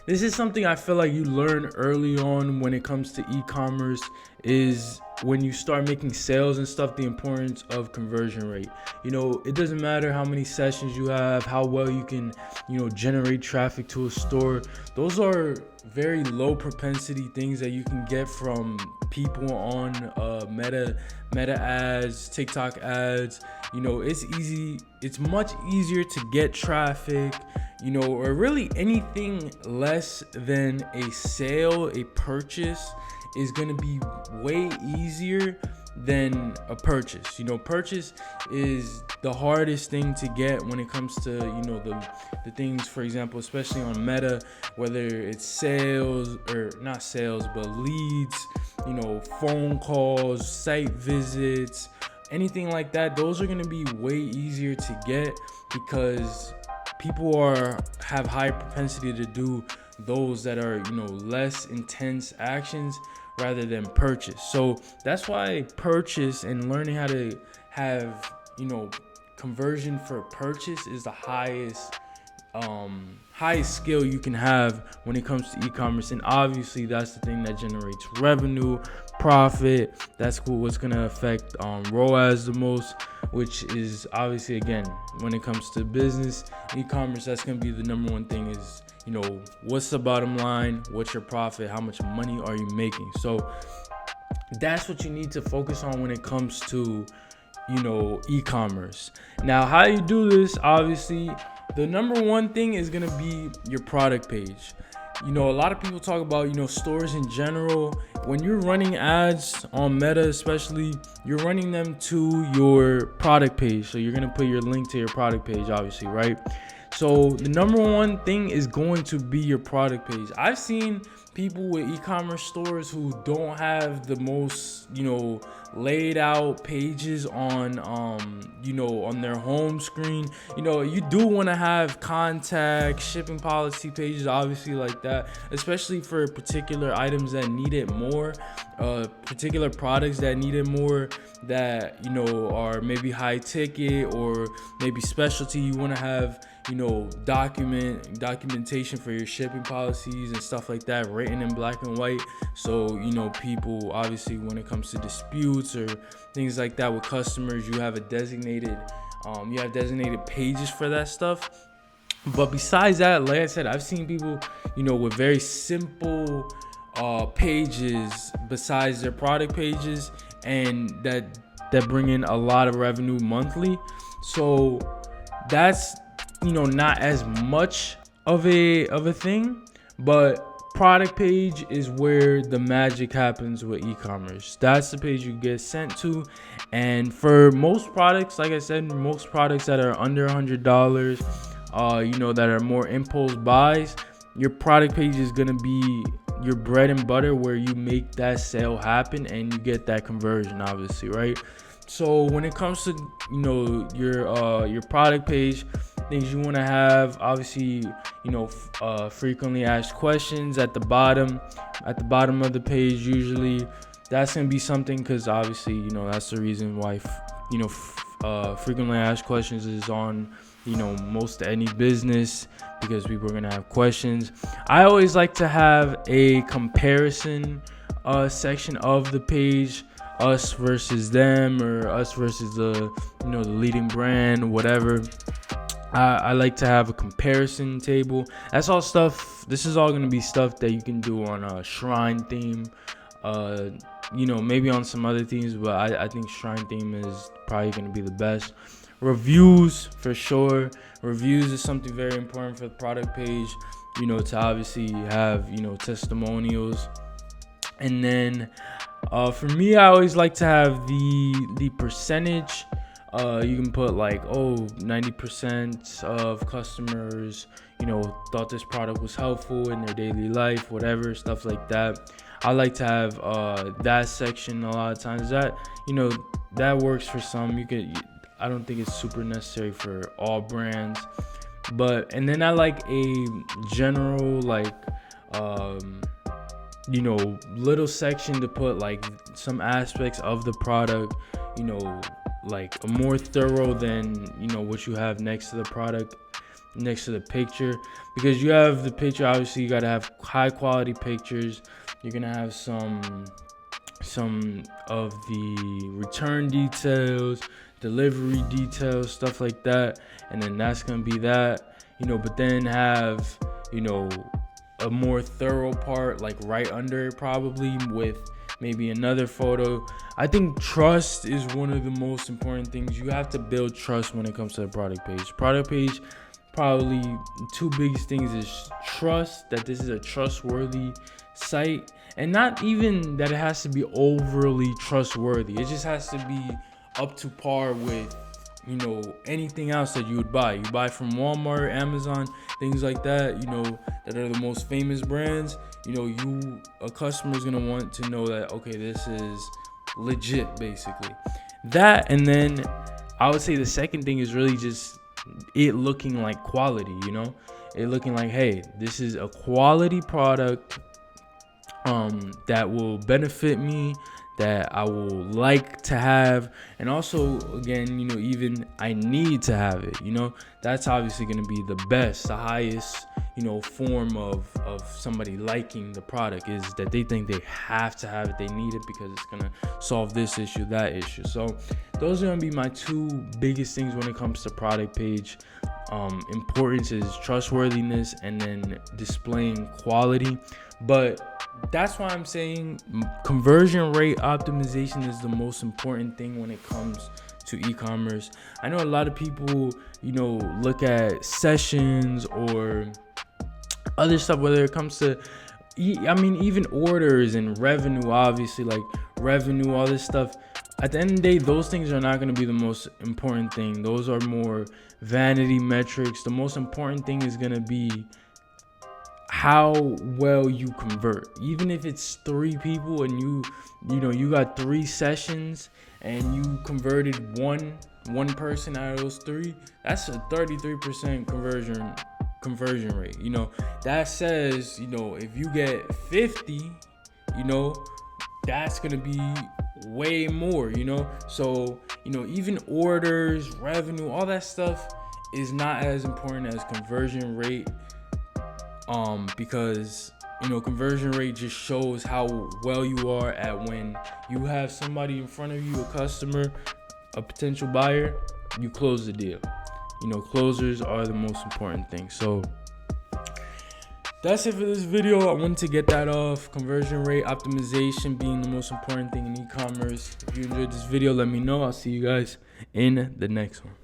this is something I feel like you learn early on when it comes to e-commerce, is when you start making sales and stuff, the importance of conversion rate. It doesn't matter how many sessions you have, how well you can, generate traffic to a store. Those are very low propensity things that you can get from people on Meta ads, TikTok ads. It's much easier to get traffic, or really anything less than a sale, a purchase is going to be way easier than a purchase. Purchase is the hardest thing to get when it comes to, the things, for example, especially on Meta, whether it's sales or not sales, but leads, phone calls, site visits, anything like that. Those are going to be way easier to get because people have high propensity to do those that are, less intense actions rather than purchase. So that's why purchase and learning how to have, conversion for purchase is the highest skill you can have when it comes to e-commerce. And obviously that's the thing that generates revenue, profit. That's what's going to affect ROAS the most, which is obviously, again, when it comes to business, e-commerce, that's going to be the number one thing is, what's the bottom line? What's your profit? How much money are you making? So that's what you need to focus on when it comes to, e-commerce. Now, how you do this, obviously, the number one thing is going to be your product page. A lot of people talk about, stores in general. When you're running ads on Meta, especially, you're running them to your product page. So you're going to put your link to your product page, obviously, right? So the number one thing is going to be your product page. I've seen people with e-commerce stores who don't have the most, laid out pages on, on their home screen. You do want to have contact, shipping policy pages, obviously, like that, especially for particular items that need it more, particular products that need it more, that, are maybe high ticket or maybe specialty. You want to have, documentation for your shipping policies and stuff like that written in black and white. So, people, obviously, when it comes to disputes or things like that with customers, you have designated pages for that stuff. But besides that, like I said, I've seen people, with very simple pages besides their product pages, and that bring in a lot of revenue monthly. So that's, not as much of a thing, but product page is where the magic happens with e-commerce. That's the page you get sent to. And for most products, like I said, most products that are under $100, that are more impulse buys, your product page is going to be your bread and butter, where you make that sale happen and you get that conversion, obviously, right? So when it comes to, your product page, things you want to have, obviously, frequently asked questions at the bottom of the page. Usually that's going to be something, because obviously, that's the reason why, frequently asked questions is on, most any business, because people are going to have questions. I always like to have a comparison section of the page, us versus them, or us versus the leading brand, whatever. I like to have a comparison table. That's all stuff. This is all going to be stuff that you can do on a Shrine theme. Maybe on some other themes, but I think Shrine theme is probably going to be the best. Reviews, for sure. Reviews is something very important for the product page, to obviously have, testimonials. And then for me, I always like to have the percentage. You can put like, 90% of customers, thought this product was helpful in their daily life, whatever, stuff like that. I like to have that section a lot of times. That, that works for some. I don't think it's super necessary for all brands. And then I like a general, little section to put like some aspects of the product, like more thorough than, what you have next to the product. next to the picture, because you have the picture. Obviously, you gotta have high quality pictures. You're gonna have some of the return details, delivery details, stuff like that, and then that's gonna be that, but then have, a more thorough part like right under it, probably with maybe another photo. I think trust is one of the most important things. You have to build trust when it comes to the product page. Probably two biggest things is trust, that this is a trustworthy site, and not even that it has to be overly trustworthy. It just has to be up to par with, anything else that you would buy. You buy from Walmart, Amazon, things like that, that are the most famous brands. A customer is gonna want to know that, okay, this is legit, basically. That, and then I would say the second thing is really just it looking like quality, it looking like, hey, this is a quality product that will benefit me, that I will like to have, and also, again, even I need to have it. That's obviously going to be the best, the highest, form of somebody liking the product, is that they think they have to have it, they need it because it's going to solve this issue, that issue. So those are going to be my two biggest things when it comes to product page. Importance is trustworthiness, and then displaying quality. But that's why I'm saying conversion rate optimization is the most important thing when it comes to e-commerce. I know a lot of people, look at sessions or other stuff, whether it comes to, even orders and revenue, obviously, like revenue, all this stuff. At the end of the day, those things are not going to be the most important thing. Those are more vanity metrics. The most important thing is going to be how well you convert. Even if it's 3 people and you got 3 sessions and you converted one person out of those 3, that's a 33% conversion rate. That says, if you get 50, that's gonna be way more, so even orders, revenue, all that stuff is not as important as conversion rate, because conversion rate just shows how well you are at when you have somebody in front of you, a customer, a potential buyer, you close the deal. Closers are the most important thing. So that's it for this video. I wanted to get that off. Conversion rate optimization being the most important thing in e-commerce. If you enjoyed this video, let me know. I'll see you guys in the next one.